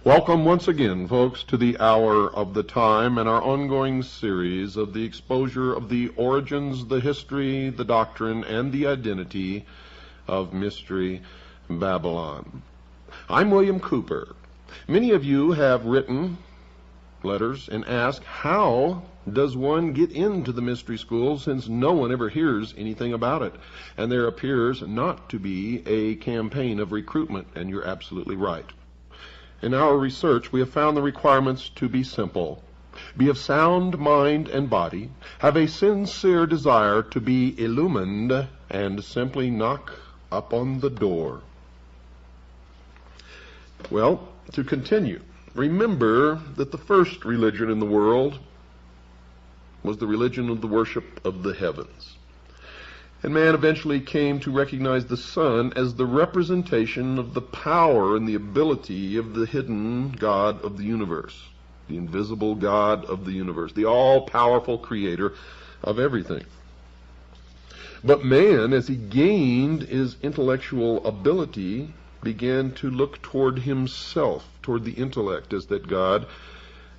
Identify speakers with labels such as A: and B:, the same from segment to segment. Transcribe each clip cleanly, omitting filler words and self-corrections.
A: Welcome once again, folks, to the Hour of the Time and our ongoing series of the exposure of the origins, the history, the doctrine, and the identity of Mystery Babylon. I'm William Cooper. Many of you have written letters and asked, how does one get into the mystery school since no one ever hears anything about it? And there appears not to be a campaign of recruitment, and you're absolutely right. In our research, we have found the requirements to be simple. Be of sound mind and body, have a sincere desire to be illumined, and simply knock up on the door. Well, to continue, remember that the first religion in the world was the religion of the worship of the heavens. And man eventually came to recognize the sun as the representation of the power and the ability of the hidden God of the universe, the invisible God of the universe, the all-powerful creator of everything. But man, as he gained his intellectual ability, began to look toward himself, toward the intellect as that God,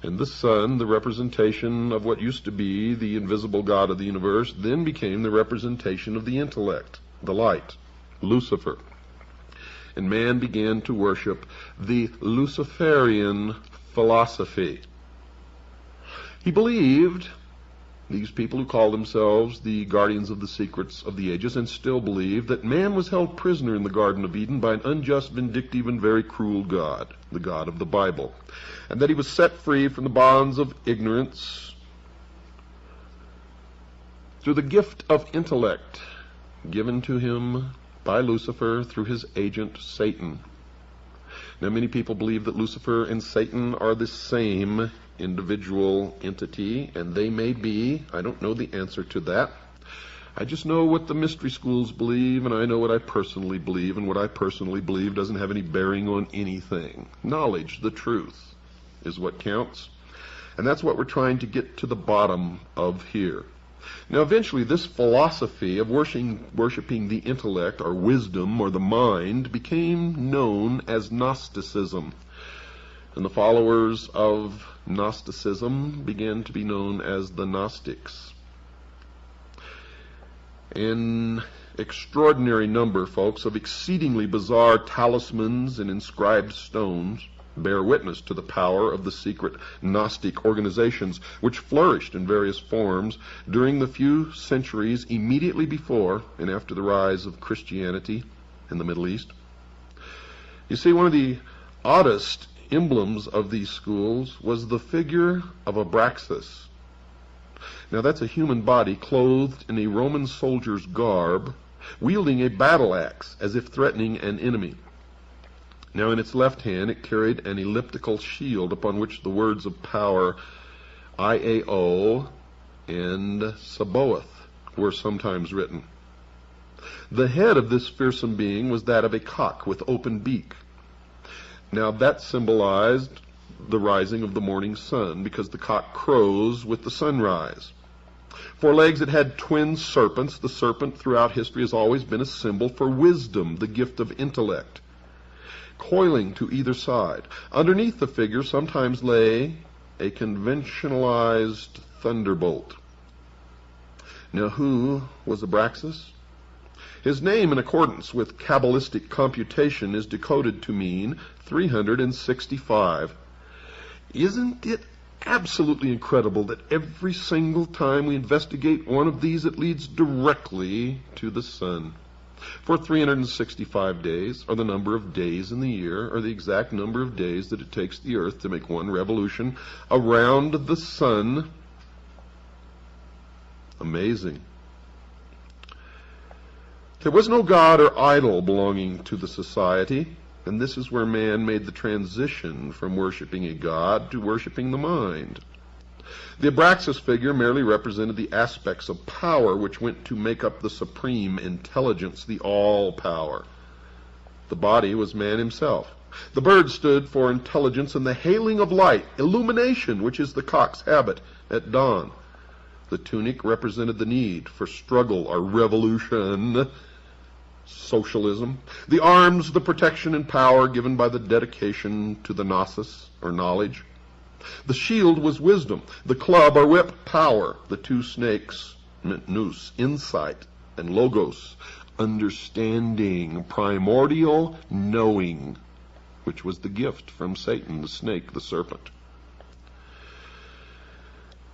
A: and the sun, the representation of what used to be the invisible God of the universe, then became the representation of the intellect, the light, Lucifer. And man began to worship the Luciferian philosophy. He believed, these people who call themselves the guardians of the secrets of the ages, and still believe, that man was held prisoner in the Garden of Eden by an unjust, vindictive, and very cruel God, the God of the Bible, and that he was set free from the bonds of ignorance through the gift of intellect given to him by Lucifer through his agent Satan. Now, many people believe that Lucifer and Satan are the same individual entity, and they may be. I don't know the answer to that. I just know what the mystery schools believe, and I know what I personally believe, and what I personally believe doesn't have any bearing on anything. Knowledge, the truth, is what counts, and that's what we're trying to get to the bottom of here. Now, eventually, this philosophy of worshiping the intellect, or wisdom, or the mind, became known as Gnosticism. And the followers of Gnosticism began to be known as the Gnostics. An extraordinary number, folks, of exceedingly bizarre talismans and inscribed stones bear witness to the power of the secret Gnostic organizations, which flourished in various forms during the few centuries immediately before and after the rise of Christianity in the Middle East. You see, one of the oddest emblems of these schools was the figure of Abraxas. Now, that's a human body clothed in a Roman soldier's garb, wielding a battle axe as if threatening an enemy. Now, in its left hand, it carried an elliptical shield upon which the words of power Iao and Sabaoth were sometimes written. The head of this fearsome being was that of a cock with open beak. Now, that symbolized the rising of the morning sun, because the cock crows with the sunrise. 4 legs, it had twin serpents. The serpent throughout history has always been a symbol for wisdom, the gift of intellect, coiling to either side. Underneath the figure sometimes lay a conventionalized thunderbolt. Now, who was Abraxas? His name, in accordance with Kabbalistic computation, is decoded to mean 365. Isn't it absolutely incredible that every single time we investigate one of these, it leads directly to the sun. For 365 days, or the number of days in the year, or the exact number of days that it takes the earth to make one revolution around the sun. Amazing. There was no god or idol belonging to the society, and this is where man made the transition from worshiping a god to worshiping the mind. The Abraxas figure merely represented the aspects of power which went to make up the supreme intelligence, the all-power. The body was man himself. The bird stood for intelligence and the hailing of light, illumination, which is the cock's habit at dawn. The tunic represented the need for struggle or revolution, socialism. The arms, the protection and power given by the dedication to the gnosis, or knowledge. The shield was wisdom. The club or whip, power. The two snakes meant nous, insight, and logos, understanding, primordial knowing, which was the gift from Satan, the snake, the serpent.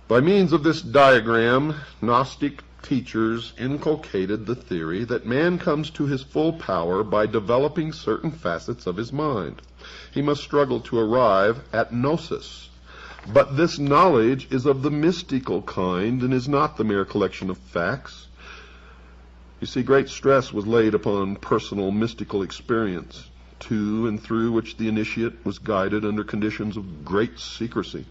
A: By means of this diagram, Gnostic teachers inculcated the theory that man comes to his full power by developing certain facets of his mind. He must struggle to arrive at gnosis. But this knowledge is of the mystical kind and is not the mere collection of facts. You see, great stress was laid upon personal mystical experience, to and through which the initiate was guided under conditions of great secrecy.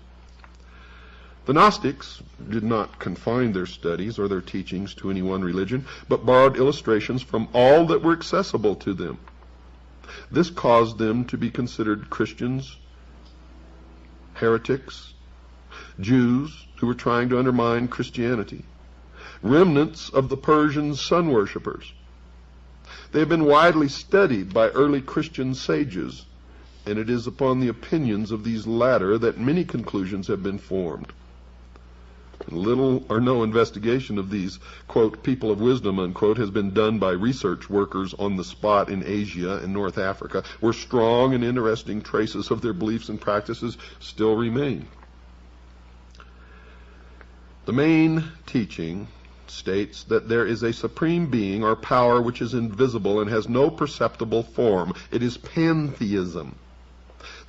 A: The Gnostics did not confine their studies or their teachings to any one religion, but borrowed illustrations from all that were accessible to them. This caused them to be considered Christians, heretics, Jews who were trying to undermine Christianity, remnants of the Persian sun worshippers. They have been widely studied by early Christian sages, and it is upon the opinions of these latter that many conclusions have been formed. Little or no investigation of these, quote, people of wisdom, unquote, has been done by research workers on the spot in Asia and North Africa, where strong and interesting traces of their beliefs and practices still remain. The main teaching states that there is a supreme being or power which is invisible and has no perceptible form. It is pantheism.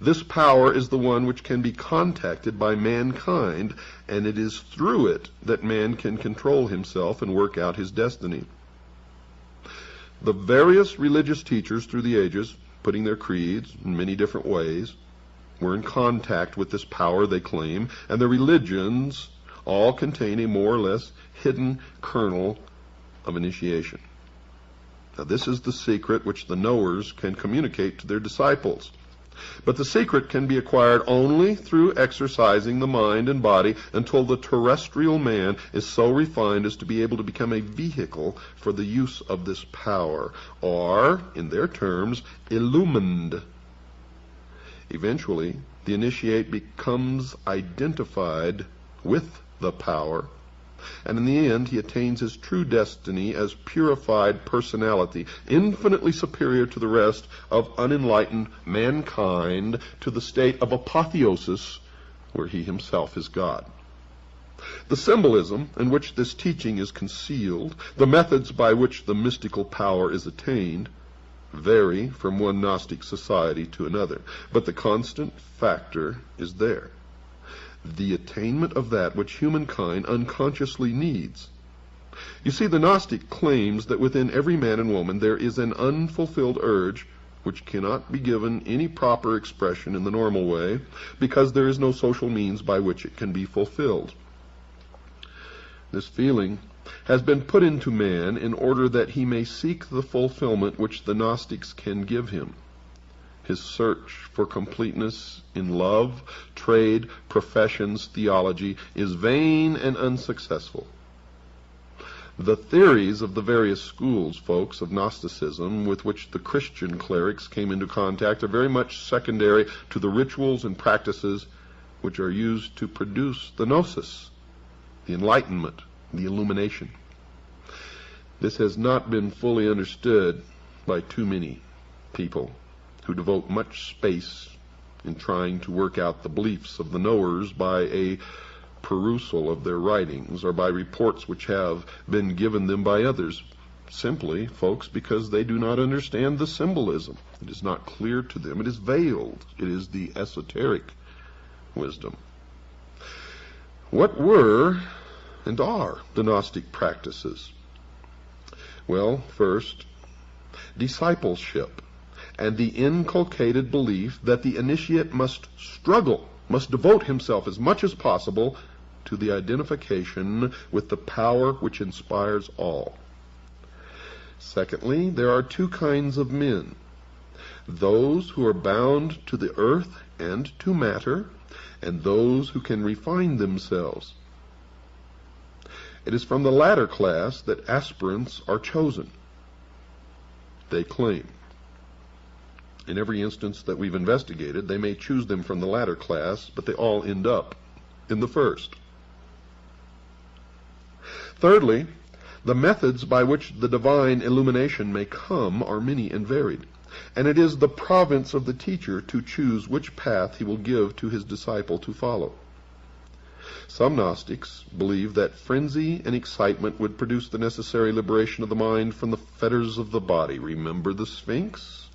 A: This power is the one which can be contacted by mankind, and it is through it that man can control himself and work out his destiny. The various religious teachers through the ages, putting their creeds in many different ways, were in contact with this power they claim, and the religions all contain a more or less hidden kernel of initiation. Now, this is the secret which the knowers can communicate to their disciples. But the secret can be acquired only through exercising the mind and body until the terrestrial man is so refined as to be able to become a vehicle for the use of this power, or, in their terms, illumined. Eventually, the initiate becomes identified with the power, and in the end he attains his true destiny as purified personality, infinitely superior to the rest of unenlightened mankind, to the state of apotheosis, where he himself is God. The symbolism in which this teaching is concealed, the methods by which the mystical power is attained, vary from one Gnostic society to another, but the constant factor is there: the attainment of that which humankind unconsciously needs. You see, the Gnostic claims that within every man and woman there is an unfulfilled urge which cannot be given any proper expression in the normal way, because there is no social means by which it can be fulfilled. This feeling has been put into man in order that he may seek the fulfillment which the Gnostics can give him. His search for completeness in love, trade, professions, theology is vain and unsuccessful. The theories of the various schools, folks, of Gnosticism with which the Christian clerics came into contact are very much secondary to the rituals and practices which are used to produce the gnosis, the enlightenment, the illumination. This has not been fully understood by too many people who devote much space in trying to work out the beliefs of the knowers by a perusal of their writings or by reports which have been given them by others. Simply, folks, because they do not understand the symbolism. It is not clear to them. It is veiled. It is the esoteric wisdom. What were and are the Gnostic practices? Well, first, discipleship and the inculcated belief that the initiate must struggle, must devote himself as much as possible to the identification with the power which inspires all. Secondly, there are two kinds of men: those who are bound to the earth and to matter, and those who can refine themselves. It is from the latter class that aspirants are chosen, they claim. In every instance that we've investigated, they may choose them from the latter class, but they all end up in the first. Thirdly, the methods by which the divine illumination may come are many and varied, and it is the province of the teacher to choose which path he will give to his disciple to follow. Some Gnostics believe that frenzy and excitement would produce the necessary liberation of the mind from the fetters of the body. Remember the Sphinx?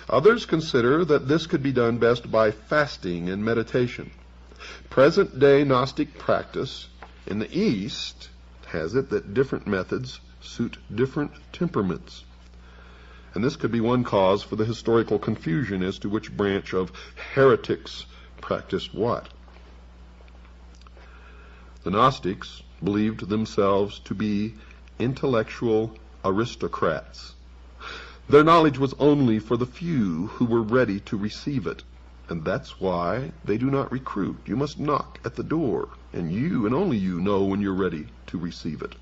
A: Others consider that this could be done best by fasting and meditation. Present-day Gnostic practice in the East has it that different methods suit different temperaments. And this could be one cause for the historical confusion as to which branch of heretics practiced what. The Gnostics believed themselves to be intellectual aristocrats. Their knowledge was only for the few who were ready to receive it, and that's why they do not recruit. You must knock at the door, and you and only you know when you're ready to receive it.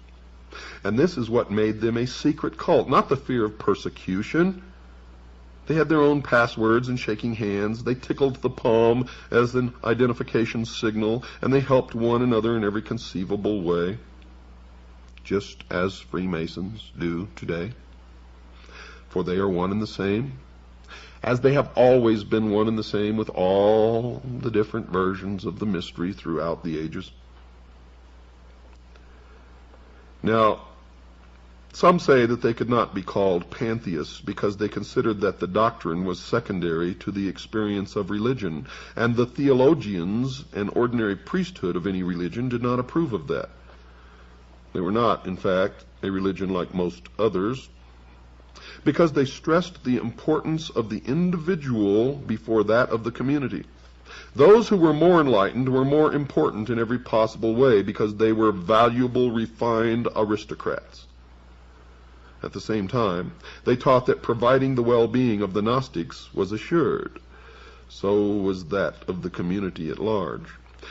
A: And this is what made them a secret cult, not the fear of persecution. They had their own passwords and shaking hands. They tickled the palm as an identification signal, and they helped one another in every conceivable way, just as Freemasons do today. For they are one and the same, as they have always been one and the same with all the different versions of the mystery throughout the ages. Now, some say that they could not be called pantheists because they considered that the doctrine was secondary to the experience of religion, and the theologians and ordinary priesthood of any religion did not approve of that. They were not, in fact, a religion like most others, because they stressed the importance of the individual before that of the community. Those who were more enlightened were more important in every possible way because they were valuable, refined aristocrats. At the same time, they taught that providing the well-being of the Gnostics was assured. So was that of the community at large.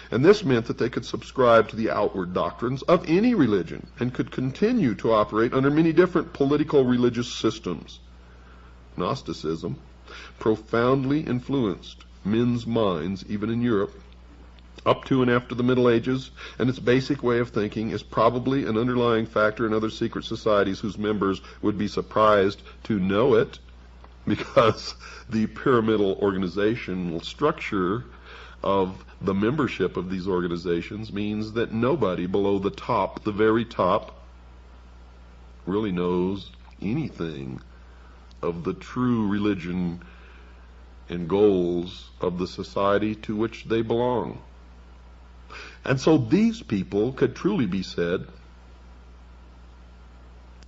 A: And this meant that they could subscribe to the outward doctrines of any religion and could continue to operate under many different political religious systems. Gnosticism profoundly influenced men's minds, even in Europe, up to and after the Middle Ages, and its basic way of thinking is probably an underlying factor in other secret societies whose members would be surprised to know it, because the pyramidal organizational structure of the membership of these organizations means that nobody below the top, the very top, really knows anything of the true religion and goals of the society to which they belong. And so these people could truly be said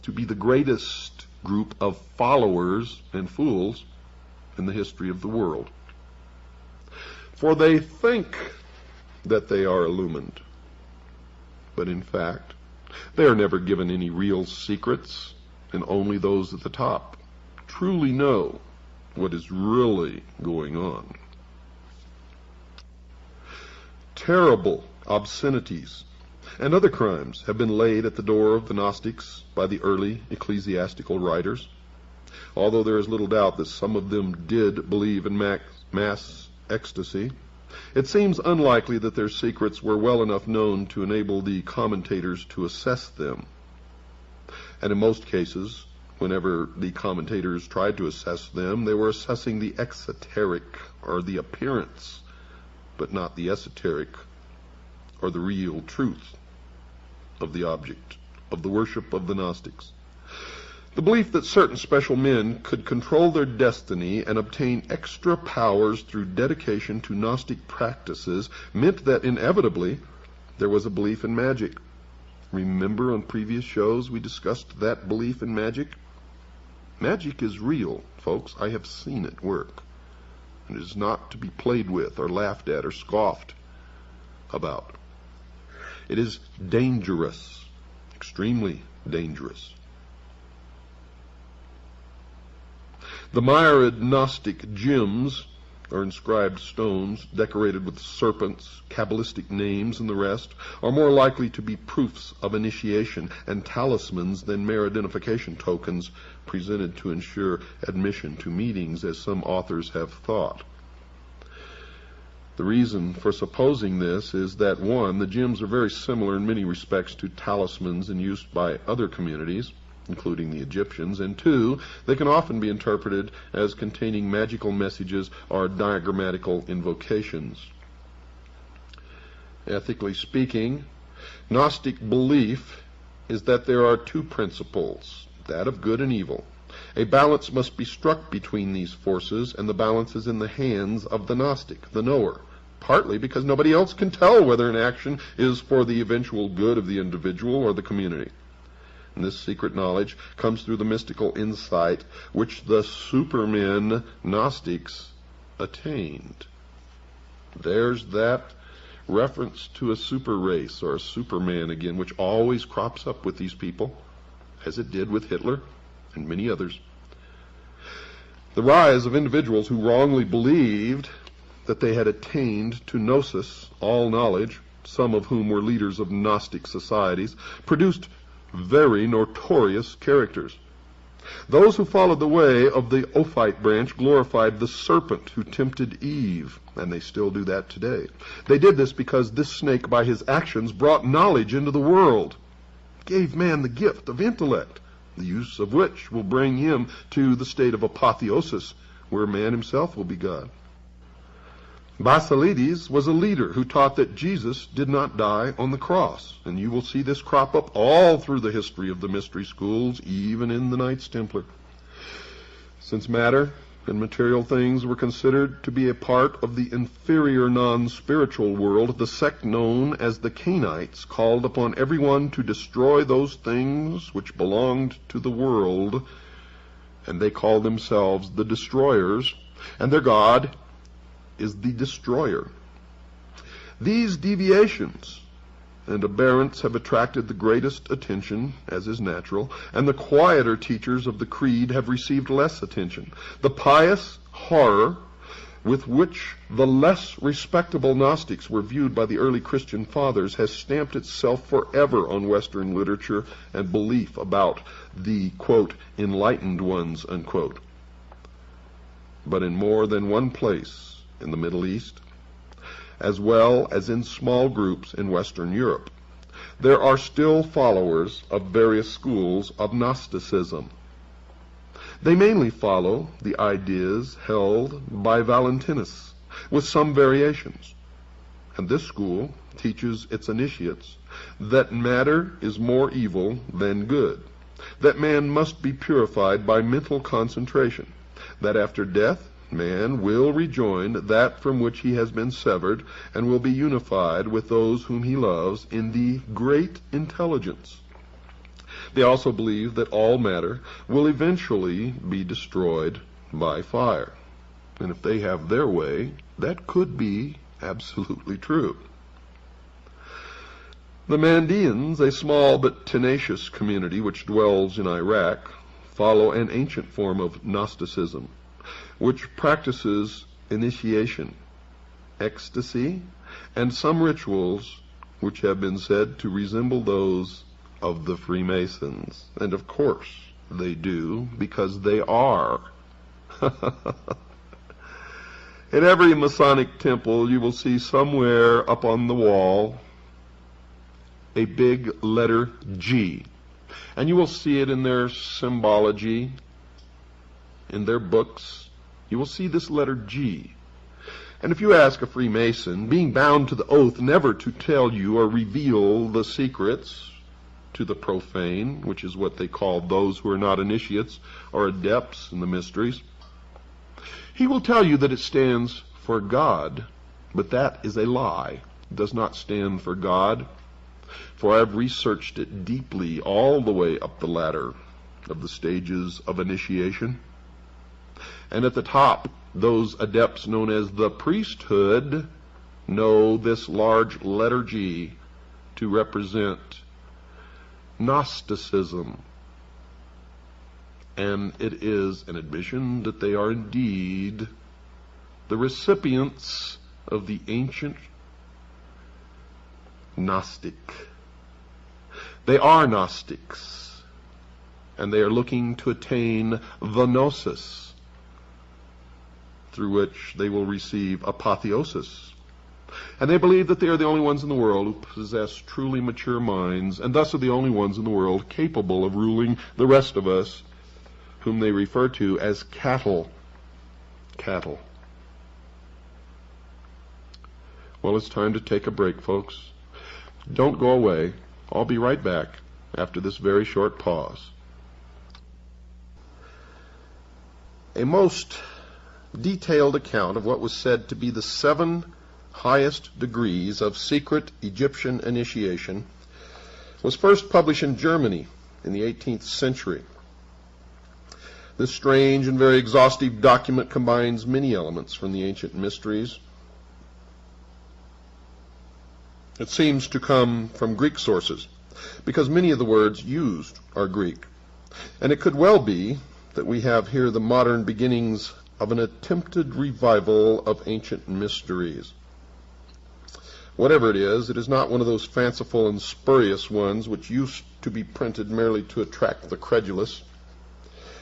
A: to be the greatest group of followers and fools in the history of the world. For they think that they are illumined, but in fact, they are never given any real secrets, and only those at the top truly know what is really going on. Terrible obscenities and other crimes have been laid at the door of the Gnostics by the early ecclesiastical writers, although there is little doubt that some of them did believe in mass ecstasy. It seems unlikely that their secrets were well enough known to enable the commentators to assess them. And in most cases, Whenever the commentators tried to assess them, they were assessing the exoteric, or the appearance, but not the esoteric, or the real truth of the object of the worship of the Gnostics. The belief that certain special men could control their destiny and obtain extra powers through dedication to Gnostic practices meant that inevitably there was a belief in magic. Remember on previous shows we discussed that belief in magic? Magic is real, folks. I have seen it work. It is not to be played with or laughed at or scoffed about. It is dangerous, extremely dangerous. The myriad Gnostic gems, or inscribed stones decorated with serpents, Kabbalistic names, and the rest, are more likely to be proofs of initiation and talismans than mere identification tokens presented to ensure admission to meetings, as some authors have thought. The reason for supposing this is that, one, the gems are very similar in many respects to talismans in use by other communities, including the Egyptians, and two, they can often be interpreted as containing magical messages or diagrammatical invocations. Ethically speaking, Gnostic belief is that there are two principles, that of good and evil. A balance must be struck between these forces, and the balance is in the hands of the Gnostic, the knower, partly because nobody else can tell whether an action is for the eventual good of the individual or the community. And this secret knowledge comes through the mystical insight which the supermen Gnostics attained. There's that reference to a super race or a superman again, which always crops up with these people, as it did with Hitler and many others. The rise of individuals who wrongly believed that they had attained to gnosis, all knowledge, some of whom were leaders of Gnostic societies, produced very notorious characters. Those who followed the way of the Ophite branch glorified the serpent who tempted Eve, and they still do that today. They did this because this snake, by his actions, brought knowledge into the world, gave man the gift of intellect, the use of which will bring him to the state of apotheosis, where man himself will be God. Basilides was a leader who taught that Jesus did not die on the cross, and you will see this crop up all through the history of the mystery schools, even in the Knights Templar. Since matter and material things were considered to be a part of the inferior non-spiritual world, the sect known as the Cainites called upon everyone to destroy those things which belonged to the world, and they called themselves the Destroyers, and their god is the Destroyer. These deviations and aberrants have attracted the greatest attention, as is natural, and the quieter teachers of the creed have received less attention. The pious horror with which the less respectable Gnostics were viewed by the early Christian fathers has stamped itself forever on Western literature and belief about the, quote, enlightened ones, unquote. But in more than one place in the Middle East, as well as in small groups in Western Europe, there are still followers of various schools of Gnosticism. They mainly follow the ideas held by Valentinus, with some variations. And this school teaches its initiates that matter is more evil than good, that man must be purified by mental concentration, that after death man will rejoin that from which he has been severed, and will be unified with those whom he loves in the great intelligence. They also believe that all matter will eventually be destroyed by fire. And if they have their way, that could be absolutely true. The Mandeans, a small but tenacious community which dwells in Iraq, follow an ancient form of Gnosticism, which practices initiation, ecstasy, and some rituals which have been said to resemble those of the Freemasons. And of course they do, because they are. In every Masonic temple you will see somewhere up on the wall a big letter G, And you will see it in their symbology, in their books. You will see this letter G. And if you ask a Freemason, being bound to the oath never to tell you or reveal the secrets to the profane, which is what they call those who are not initiates or adepts in the mysteries, he will tell you that it stands for God, but that is a lie. It does not stand for God, for I have researched it deeply all the way up the ladder of the stages of initiation. And at the top, those adepts known as the priesthood know this large letter G to represent Gnosticism. And it is an admission that they are indeed the recipients of the ancient Gnostic. They are Gnostics, and they are looking to attain the gnosis, through which they will receive apotheosis. And they believe that they are the only ones in the world who possess truly mature minds, and thus are the only ones in the world capable of ruling the rest of us, whom they refer to as cattle. Cattle. Well, it's time to take a break, folks. Don't go away. I'll be right back after this very short pause. A most detailed account of what was said to be the 7 highest degrees of secret Egyptian initiation was first published in Germany in the 18th century. This strange and very exhaustive document combines many elements from the ancient mysteries. It seems to come from Greek sources, because many of the words used are Greek. And it could well be that we have here the modern beginnings of an attempted revival of ancient mysteries. Whatever it is not one of those fanciful and spurious ones which used to be printed merely to attract the credulous,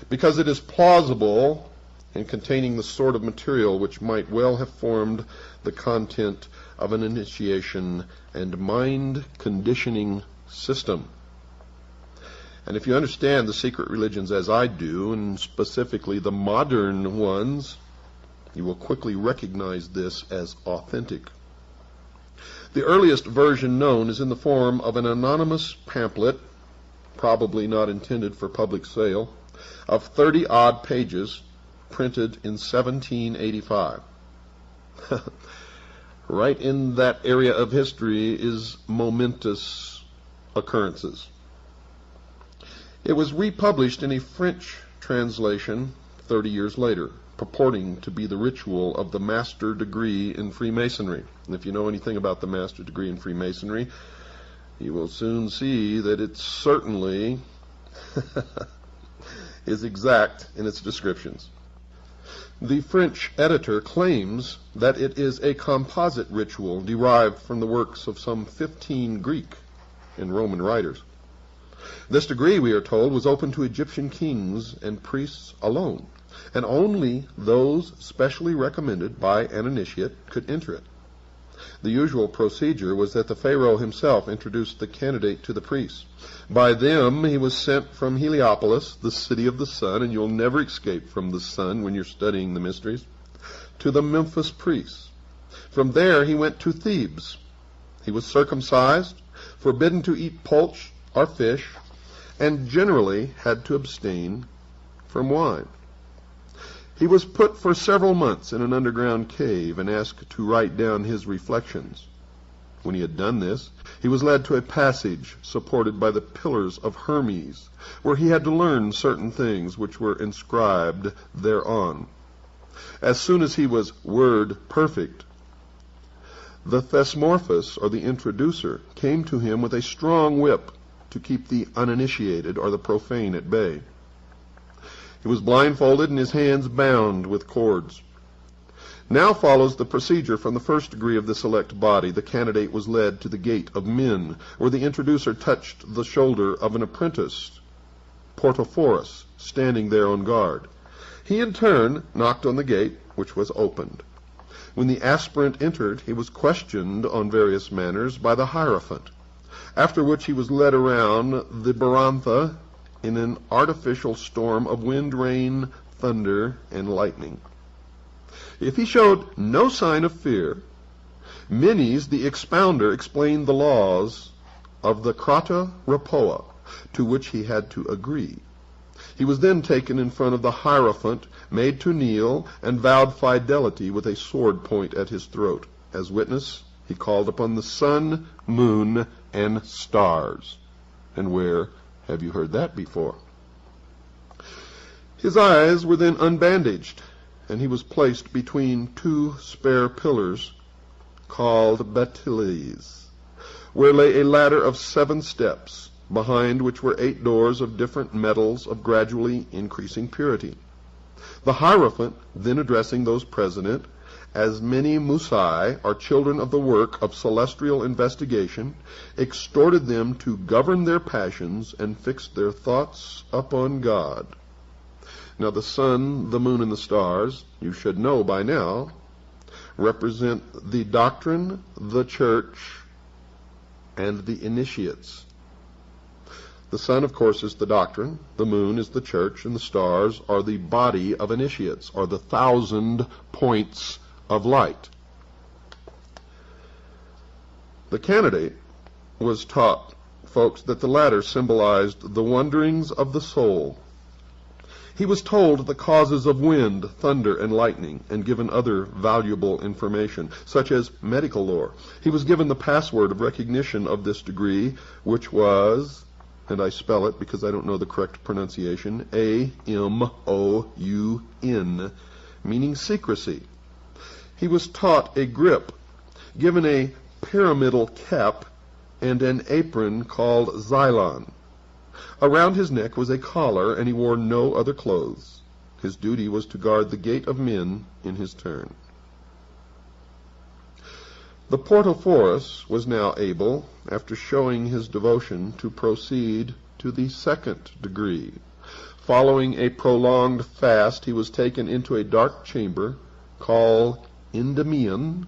A: because it is plausible and containing the sort of material which might well have formed the content of an initiation and mind conditioning system. And if you understand the secret religions as I do, and specifically the modern ones, you will quickly recognize this as authentic. The earliest version known is in the form of an anonymous pamphlet, probably not intended for public sale, of 30-odd pages, printed in 1785. Right in that area of history is momentous occurrences. It was republished in a French translation 30 years later, purporting to be the ritual of the master degree in Freemasonry. And if you know anything about the master degree in Freemasonry, you will soon see that it certainly is exact in its descriptions. The French editor claims that it is a composite ritual derived from the works of some 15 Greek and Roman writers. This degree, we are told, was open to Egyptian kings and priests alone, and only those specially recommended by an initiate could enter it. The usual procedure was that the pharaoh himself introduced the candidate to the priests. By them he was sent from Heliopolis, the city of the sun, and you'll never escape from the sun when you're studying the mysteries, to the Memphis priests. From there he went to Thebes. He was circumcised, forbidden to eat poultry or fish, and generally had to abstain from wine. He was put for several months in an underground cave and asked to write down his reflections. When he had done this, he was led to a passage supported by the pillars of Hermes, where he had to learn certain things which were inscribed thereon. As soon as he was word perfect, the Thesmorphus, or the introducer, came to him with a strong whip to keep the uninitiated or the profane at bay. He was blindfolded and his hands bound with cords. Now follows the procedure from the first degree of the select body. The candidate was led to the gate of men, where the introducer touched the shoulder of an apprentice, Portophorus, standing there on guard. He in turn knocked on the gate, which was opened. When the aspirant entered, he was questioned on various matters by the Hierophant. after which he was led around the Barantha in an artificial storm of wind, rain, thunder, and lightning. If he showed no sign of fear, Menes, the expounder, explained the laws of the Krata Rapoa, to which he had to agree. He was then taken in front of the Hierophant, made to kneel, and vowed fidelity with a sword point at his throat. As witness, he called upon the sun, moon, and stars. And where have you heard that before? His eyes were then unbandaged, and he was placed between two spare pillars called bateles, where lay a ladder of 7 steps, behind which were 8 doors of different metals of gradually increasing purity. The Hierophant, then addressing those present, as many Musai are children of the work of celestial investigation, exhorted them to govern their passions and fix their thoughts upon God. Now the sun, the moon, and the stars, you should know by now, represent the doctrine, the church, and the initiates. The sun, of course, is the doctrine, the moon is the church, and the stars are the body of initiates, or the 1,000 points of light. The candidate was taught, folks, that the latter symbolized the wanderings of the soul. He was told the causes of wind, thunder, and lightning, and given other valuable information, such as medical lore. He was given the password of recognition of this degree, which was, and I spell it because I don't know the correct pronunciation, A-M-O-U-N, meaning secrecy. He was taught a grip, given a pyramidal cap, and an apron called xylon. Around his neck was a collar, and he wore no other clothes. His duty was to guard the gate of men in his turn. The Portophorus was now able, after showing his devotion, to proceed to the 2nd degree. Following a prolonged fast, he was taken into a dark chamber called Endymion,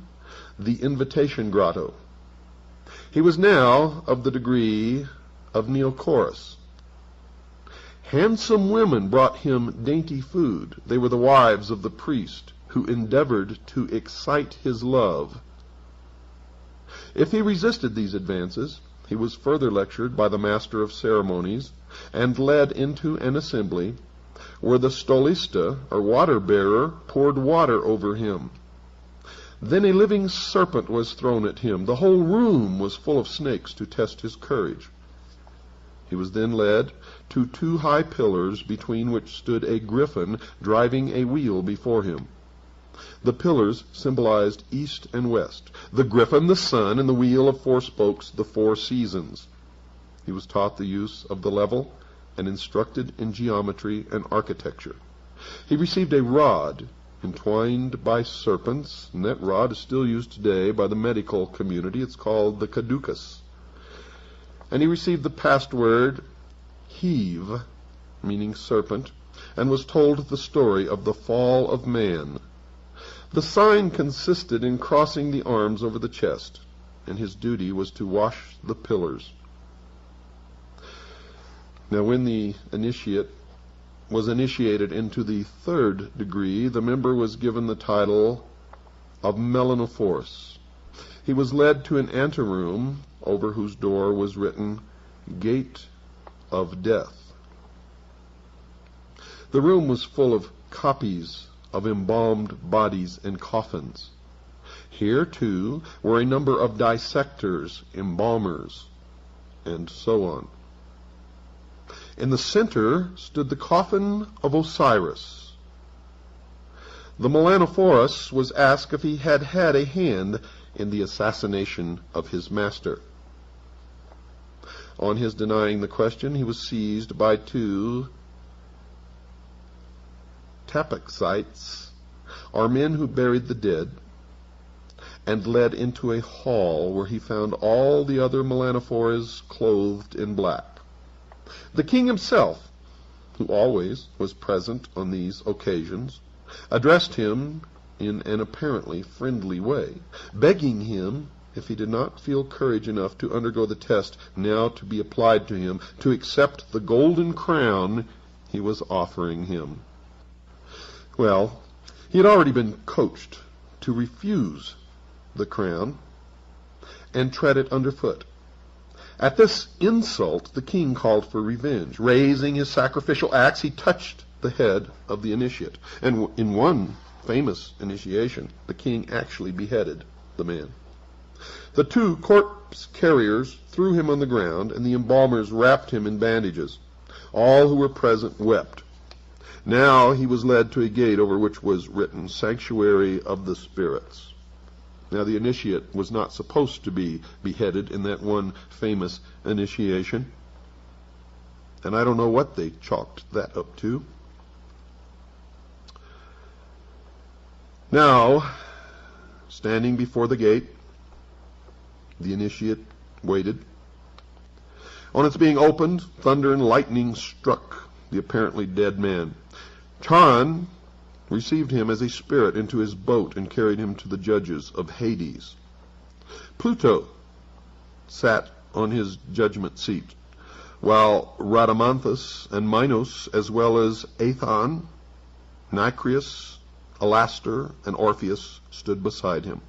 A: the Invitation Grotto. He was now of the degree of Neocorus. Handsome women brought him dainty food. They were the wives of the priest, who endeavored to excite his love. If he resisted these advances, he was further lectured by the master of ceremonies, and led into an assembly, where the stolista, or water-bearer, poured water over him. Then a living serpent was thrown at him. The whole room was full of snakes to test his courage. He was then led to 2 high pillars, between which stood a griffin driving a wheel before him. The pillars symbolized east and west, the griffin the sun, and the wheel of 4 spokes the 4 seasons. He was taught the use of the level and instructed in geometry and architecture. He received a rod entwined by serpents, and that rod is still used today by the medical community. It's called the caducus. And he received the password Heave, meaning serpent, and was told the story of the fall of man. The sign consisted in crossing the arms over the chest, and his duty was to wash the pillars. Now, when the initiate was initiated into the 3rd degree, the member was given the title of Melanophorus. He was led to an anteroom, over whose door was written, Gate of Death. The room was full of copies of embalmed bodies and coffins. Here, too, were a number of dissectors, embalmers, and so on. In the center stood the coffin of Osiris. The Melanophorus was asked if he had had a hand in the assassination of his master. On his denying the question, he was seized by 2 tapaxites, or men who buried the dead, and led into a hall where he found all the other Melanophores clothed in black. The king himself, who always was present on these occasions, addressed him in an apparently friendly way, begging him if he did not feel courage enough to undergo the test now to be applied to him, to accept the golden crown he was offering him. Well, he had already been coached to refuse the crown and tread it underfoot. At this insult, the king called for revenge. Raising his sacrificial axe, he touched the head of the initiate. And in one famous initiation, the king actually beheaded the man. The two corpse carriers threw him on the ground, and the embalmers wrapped him in bandages. All who were present wept. Now he was led to a gate over which was written, Sanctuary of the Spirits. Now the initiate was not supposed to be beheaded in that one famous initiation. And I don't know what they chalked that up to. Now, standing before the gate, the initiate waited. On its being opened, thunder and lightning struck the apparently dead man. Charon received him as a spirit into his boat and carried him to the judges of Hades. Pluto sat on his judgment seat, while Rhadamanthus and Minos, as well as Aethon, Nicreus, Alastor, and Orpheus, stood beside him.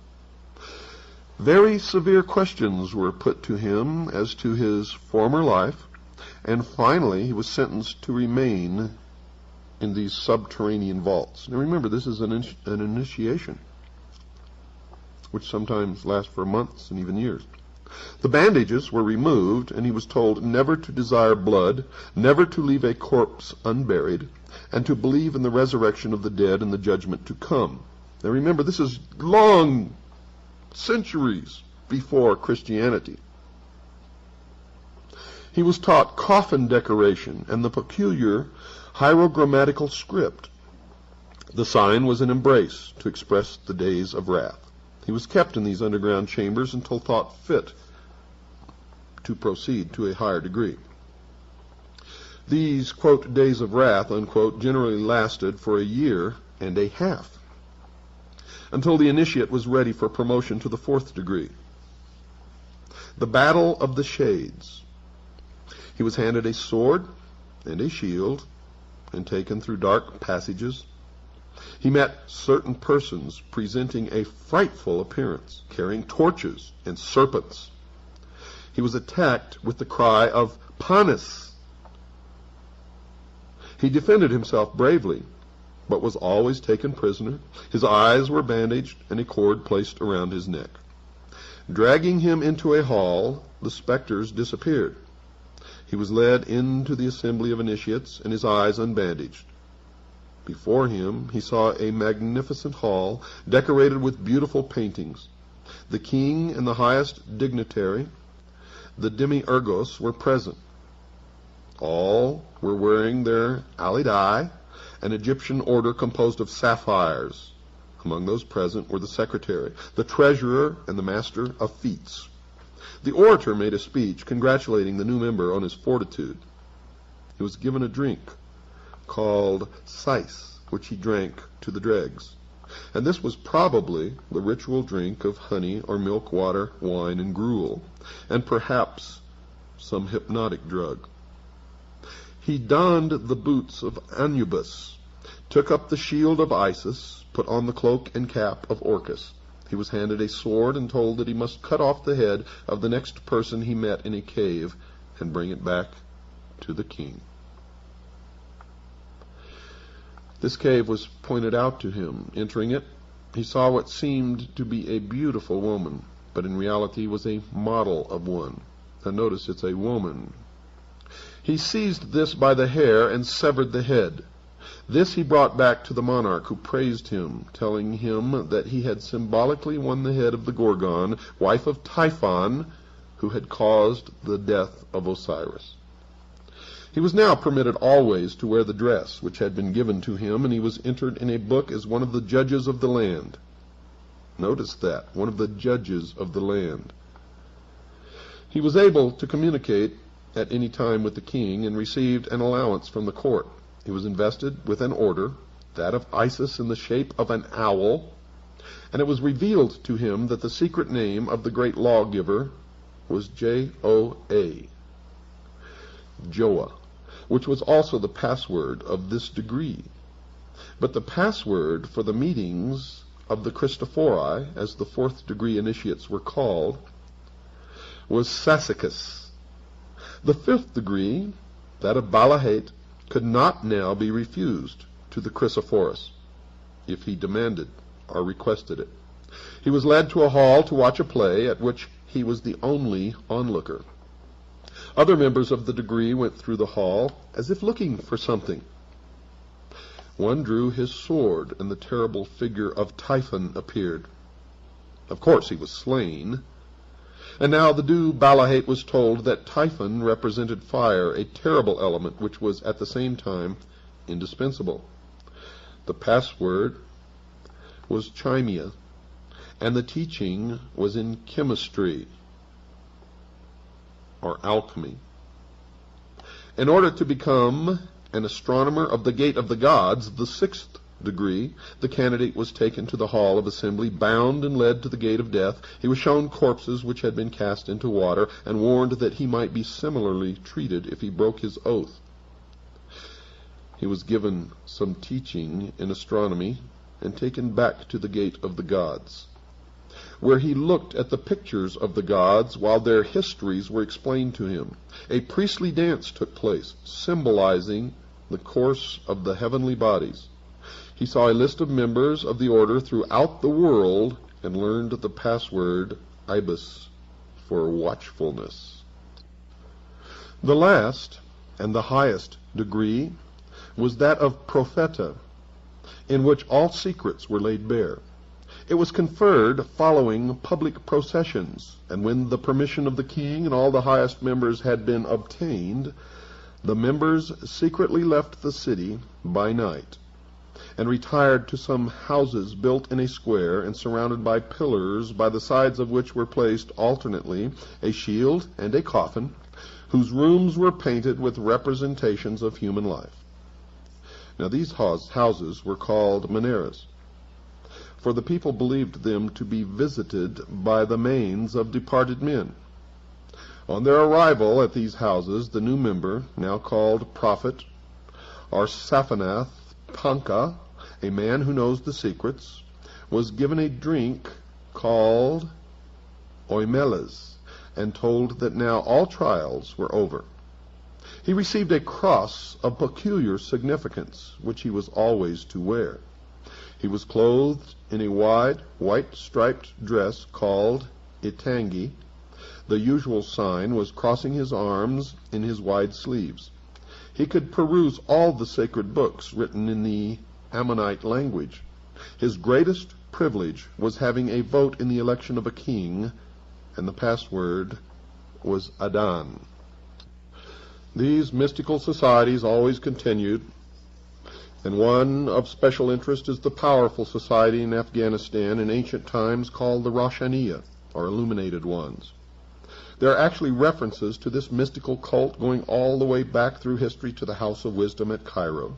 A: Very severe questions were put to him as to his former life, and finally he was sentenced to remain in these subterranean vaults. Now remember, this is an initiation, which sometimes lasts for months and even years. The bandages were removed, and he was told never to desire blood, never to leave a corpse unburied, and to believe in the resurrection of the dead and the judgment to come. Now remember, this is long centuries before Christianity. He was taught coffin decoration and the peculiar hierogrammatical script. The sign was an embrace to express the days of wrath. He was kept in these underground chambers until thought fit to proceed to a higher degree. These, quote, days of wrath, unquote, generally lasted for a year and a half, until the initiate was ready for promotion to the 4th degree. The Battle of the Shades. He was handed a sword and a shield and taken through dark passages. He met certain persons presenting a frightful appearance, carrying torches and serpents. He was attacked with the cry of Panis. He defended himself bravely, but was always taken prisoner. His eyes were bandaged and a cord placed around his neck. Dragging him into a hall, the specters disappeared. He was led into the assembly of initiates and his eyes unbandaged. Before him he saw a magnificent hall decorated with beautiful paintings. The king and the highest dignitary, the demiurgos, were present. All were wearing their alidai, an Egyptian order composed of sapphires. Among those present were the secretary, the treasurer, and the master of feats. The orator made a speech congratulating the new member on his fortitude. He was given a drink called sais, which he drank to the dregs. And this was probably the ritual drink of honey or milk, water, wine, and gruel, and perhaps some hypnotic drug. He donned the boots of Anubis, took up the shield of Isis, put on the cloak and cap of Orcus. He was handed a sword and told that he must cut off the head of the next person he met in a cave and bring it back to the king. This cave was pointed out to him. Entering it, he saw what seemed to be a beautiful woman, but in reality was a model of one. Now notice it's a woman. He seized this by the hair and severed the head. This he brought back to the monarch, who praised him, telling him that he had symbolically won the head of the Gorgon, wife of Typhon, who had caused the death of Osiris. He was now permitted always to wear the dress which had been given to him, and he was entered in a book as one of the judges of the land. Notice that, one of the judges of the land. He was able to communicate at any time with the king and received an allowance from the court. He was invested with an order, that of Isis in the shape of an owl, And it was revealed to him that the secret name of the great lawgiver was J-O-A, Joah, which was also the password of this degree. But the password for the meetings of the Christophori, as the fourth degree initiates were called, was Sassicus. The fifth degree, that of Balahate, could not now be refused to the Chrysophorus, if he demanded or requested it. He was led to a hall to watch a play at which he was the only onlooker. Other members of the degree went through the hall as if looking for something. One drew his sword, and the terrible figure of Typhon appeared. Of course he was slain. And now the Dew Balahate was told that Typhon represented fire, a terrible element which was at the same time indispensable. The password was Chimia, and the teaching was in chemistry, or alchemy. In order to become an astronomer of the gate of the gods, the sixth degree, the candidate was taken to the hall of assembly, bound and led to the gate of death. He was shown corpses which had been cast into water, and warned that he might be similarly treated if he broke his oath. He was given some teaching in astronomy and taken back to the gate of the gods, where he looked at the pictures of the gods while their histories were explained to him. A priestly dance took place, symbolizing the course of the heavenly bodies. He saw a list of members of the order throughout the world and learned the password Ibis for watchfulness. The last and the highest degree was that of Propheta, in which all secrets were laid bare. It was conferred following public processions, and when the permission of the king and all the highest members had been obtained, the members secretly left the city by night and retired to some houses built in a square and surrounded by pillars, by the sides of which were placed alternately a shield and a coffin, whose rooms were painted with representations of human life. Now these houses were called Maneras, for the people believed them to be visited by the manes of departed men. On their arrival at these houses, the new member, now called Prophet, or Saphanath Panka, a man who knows the secrets, was given a drink called oimelas, and told that now all trials were over. He received a cross of peculiar significance, which he was always to wear. He was clothed in a wide, white-striped dress called itangi. The usual sign was crossing his arms in his wide sleeves. He could peruse all the sacred books written in the Ammonite language. His greatest privilege was having a vote in the election of a king, and the password was Adan. These mystical societies always continued, and one of special interest is the powerful society in Afghanistan in ancient times called the Roshaniya, or Illuminated Ones. There are actually references to this mystical cult going all the way back through history to the House of Wisdom at Cairo.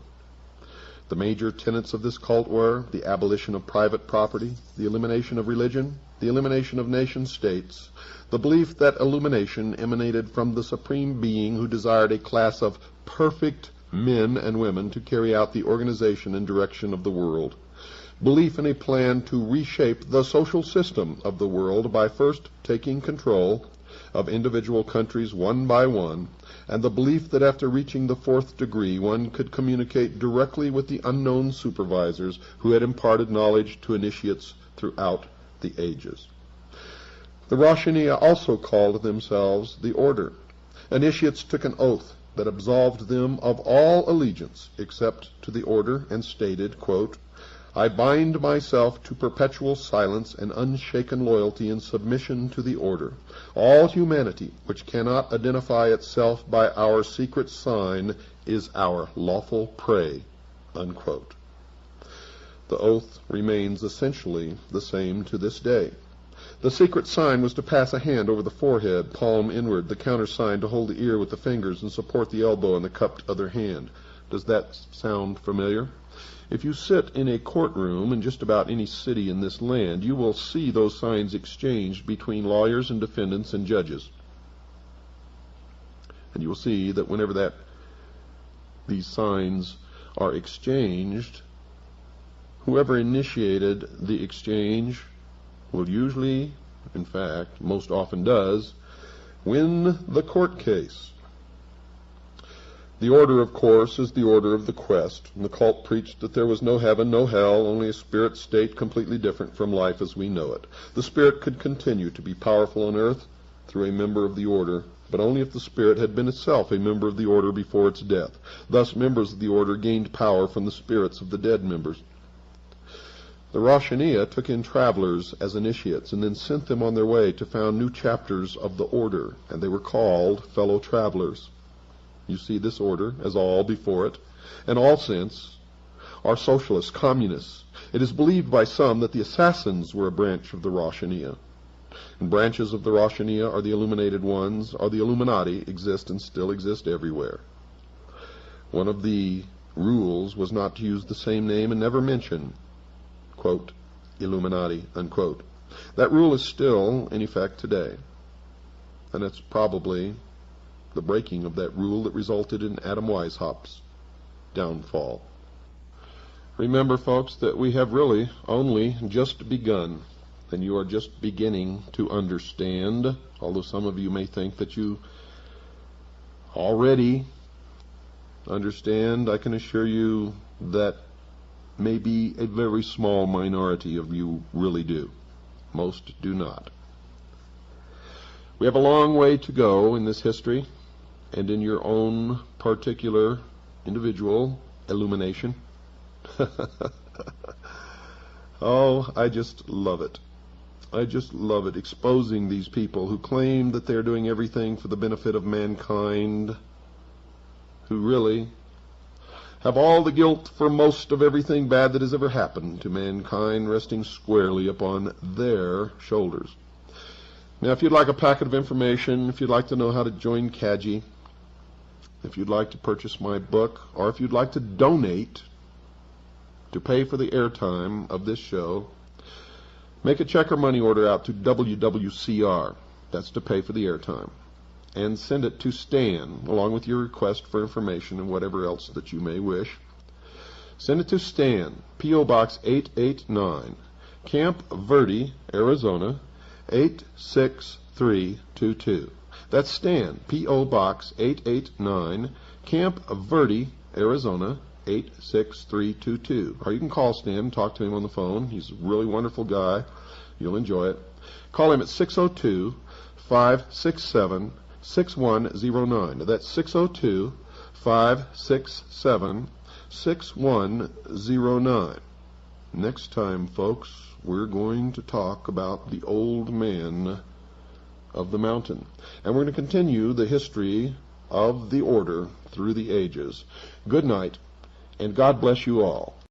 A: The major tenets of this cult were the abolition of private property, the elimination of religion, the elimination of nation-states, the belief that illumination emanated from the Supreme Being who desired a class of perfect men and women to carry out the organization and direction of the world, belief in a plan to reshape the social system of the world by first taking control of individual countries one by one, and the belief that after reaching the fourth degree one could communicate directly with the unknown supervisors who had imparted knowledge to initiates throughout the ages. The Roshaniya also called themselves the Order. Initiates took an oath that absolved them of all allegiance except to the Order, and stated, quote, "I bind myself to perpetual silence and unshaken loyalty and submission to the Order. All humanity which cannot identify itself by our secret sign is our lawful prey," unquote. The oath remains essentially the same to this day. The secret sign was to pass a hand over the forehead, palm inward, the countersign to hold the ear with the fingers and support the elbow in the cupped other hand. Does that sound familiar? If you sit in a courtroom in just about any city in this land, you will see those signs exchanged between lawyers and defendants and judges. And you will see that whenever these signs are exchanged, whoever initiated the exchange will usually, in fact, most often does, win the court case. The order, of course, is the order of the quest. And the cult preached that there was no heaven, no hell, only a spirit state completely different from life as we know it. The spirit could continue to be powerful on earth through a member of the order, but only if the spirit had been itself a member of the order before its death. Thus, members of the order gained power from the spirits of the dead members. The Roshaniya took in travelers as initiates and then sent them on their way to found new chapters of the order, and they were called fellow travelers. You see this order, as all before it, and all since, are socialists, communists. It is believed by some that the assassins were a branch of the Roshaniya. And branches of the Roshaniya are the illuminated ones, or the Illuminati, exist and still exist everywhere. One of the rules was not to use the same name and never mention, quote, Illuminati, unquote. That rule is still in effect today. And it's probably the breaking of that rule that resulted in Adam Weishaupt's downfall. Remember, folks, that we have really only just begun, and you are just beginning to understand, although some of you may think that you already understand. I can assure you that maybe a very small minority of you really do. Most do not. We have a long way to go in this history and in your own particular individual illumination. Oh, I just love it. I just love it, exposing these people who claim that they're doing everything for the benefit of mankind, who really have all the guilt for most of everything bad that has ever happened to mankind resting squarely upon their shoulders. Now, if you'd like a packet of information, if you'd like to know how to join CAGI, if you'd like to purchase my book, or if you'd like to donate to pay for the airtime of this show, make a check or money order out to WWCR. That's to pay for the airtime. And send it to Stan, along with your request for information and whatever else that you may wish. Send it to Stan, P.O. Box 889, Camp Verde, Arizona, 86322. That's Stan, P.O. Box 889, Camp Verde, Arizona, 86322. Or you can call Stan and talk to him on the phone. He's a really wonderful guy. You'll enjoy it. Call him at 602-567-6109. That's 602-567-6109. Next time, folks, we're going to talk about the old man of the mountain. And we're going to continue the history of the order through the ages. Good night, and God bless you all.